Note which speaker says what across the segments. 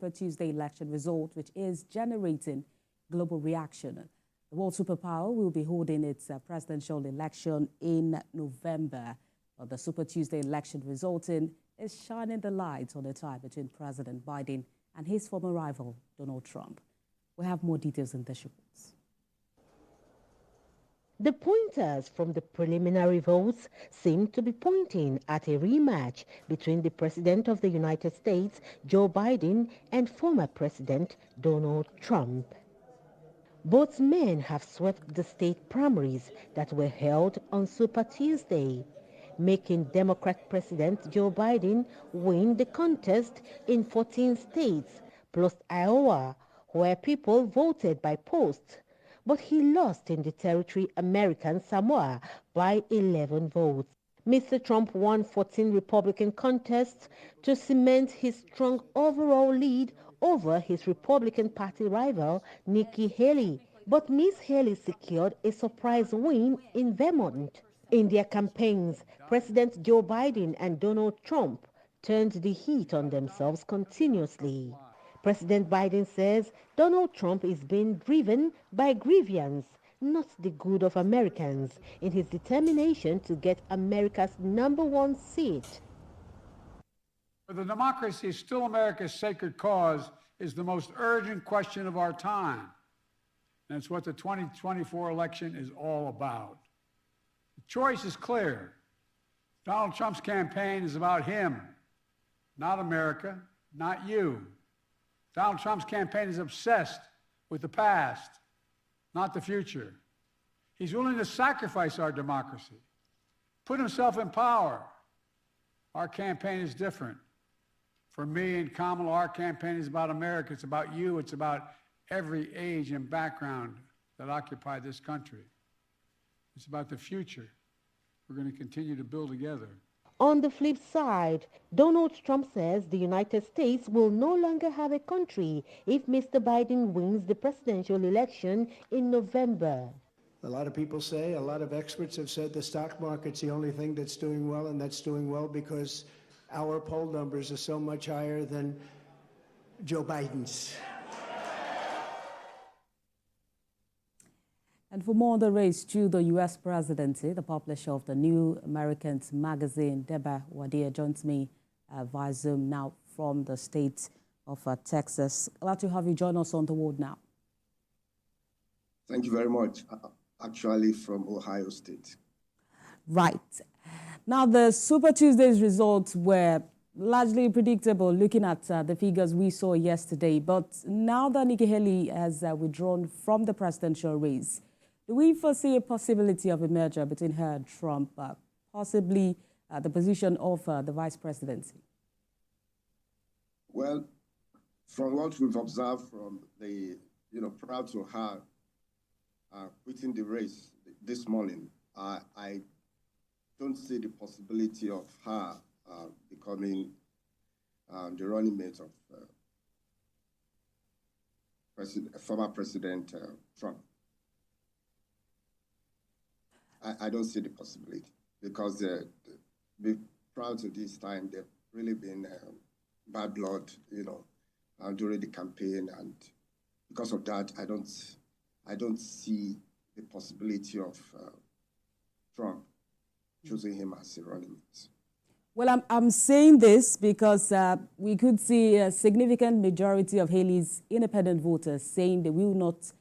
Speaker 1: Super Tuesday election result, which is generating global reaction. The world superpower will be holding its presidential election in November. But the Super Tuesday election resulting is shining the light on the tie between President Biden and his former rival, Donald Trump. We have more details in this report.
Speaker 2: The pointers from the preliminary votes seem to be pointing at a rematch between the President of the United States, Joe Biden, and former President Donald Trump. Both men have swept the state primaries that were held on Super Tuesday, making Democrat President Joe Biden win the contest in 14 states, plus Iowa, where people voted by post. But he lost in the territory American Samoa by 11 votes. Mr. Trump won 14 Republican contests to cement his strong overall lead over his Republican Party rival, Nikki Haley. But Ms. Haley secured a surprise win in Vermont. In their campaigns, President Joe Biden and Donald Trump turned the heat on themselves continuously. President Biden says Donald Trump is being driven by grievance, not the good of Americans, in his determination to get America's #1 seat.
Speaker 3: Whether democracy is still America's sacred cause is the most urgent question of our time. And it's what the 2024 election is all about. The choice is clear. Donald Trump's campaign is about him, not America, not you. Donald Trump's campaign is obsessed with the past, not the future. He's willing to sacrifice our democracy, put himself in power. Our campaign is different. For me and Kamala, our campaign is about America. It's about you. It's about every age and background that occupy this country. It's about the future we're going to continue to build together.
Speaker 2: On the flip side, Donald Trump says the United States will no longer have a country if Mr. Biden wins the presidential election in November.
Speaker 4: A lot of people say, a lot of experts have said the stock market's the only thing that's doing well, and that's doing well because our poll numbers are so much higher than Joe Biden's.
Speaker 1: And for more on the race to the U.S. presidency, the publisher of the New Americans magazine, Deba Wadia, joins me via Zoom now from the state of Texas. Glad to have you join us on The World Now.
Speaker 5: Thank you very much. Actually from Ohio State.
Speaker 1: Right. Now, the Super Tuesday's results were largely predictable looking at the figures we saw yesterday. But now that Nikki Haley has withdrawn from the presidential race, do we foresee a possibility of a merger between her and Trump, possibly the position of the vice presidency?
Speaker 5: Well, from what we've observed from the, prior to her quitting the race this morning, I don't see the possibility of her becoming the running mate of former President Trump. I don't see the possibility because prior to this time, there've really been bad blood, during the campaign, and because of that, I don't see the possibility of Trump choosing him as a running mate.
Speaker 1: Well, I'm saying this because we could see a significant majority of Haley's independent voters saying they will not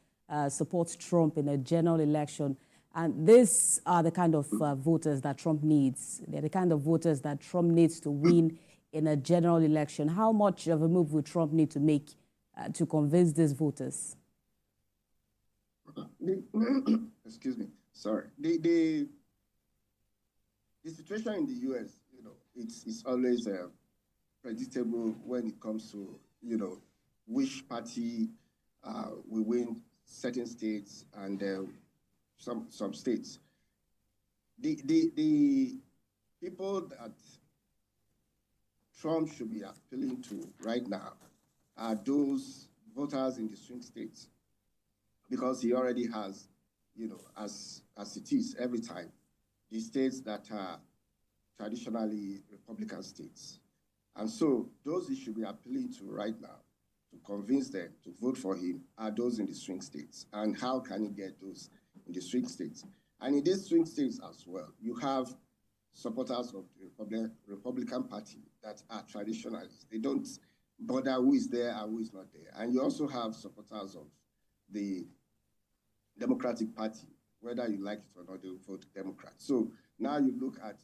Speaker 1: support Trump in a general election. And these are the kind of voters that Trump needs. They're the kind of voters that Trump needs to win in a general election. How much of a move would Trump need to make to convince these voters?
Speaker 5: Excuse me. Sorry. The situation in the U.S., it's always predictable when it comes to, which party will win certain states and some states. The people that Trump should be appealing to right now are those voters in the swing states, because he already has, as it is every time, the states that are traditionally Republican states. And so those he should be appealing to right now to convince them to vote for him are those in the swing states. And how can he get those in the swing states? And in these swing states as well, you have supporters of the Republican Party that are traditionalists. They don't bother who is there and who is not there. And you also have supporters of the Democratic Party, whether you like it or not, they will vote Democrat. So now you look at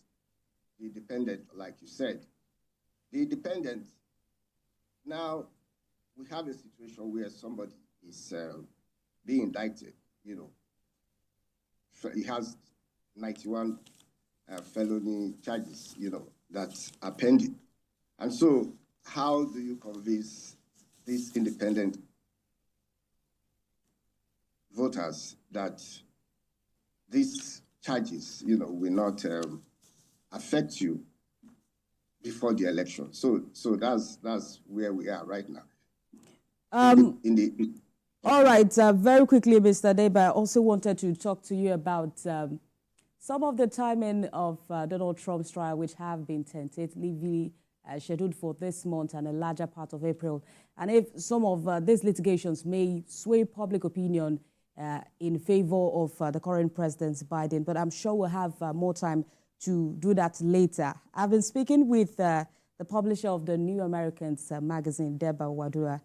Speaker 5: the independent, like you said. The independent, now we have a situation where somebody is being indicted, He has 91 felony charges, that are pending. And so how do you convince these independent voters that these charges, will not affect you before the election? So that's where we are right now.
Speaker 1: All right, very quickly, Mr. Deba, I also wanted to talk to you about some of the timing of Donald Trump's trial, which have been tentatively scheduled for this month and a larger part of April. And if some of these litigations may sway public opinion in favor of the current President Biden, but I'm sure we'll have more time to do that later. I've been speaking with the publisher of the New Americans magazine, Deba Wadura,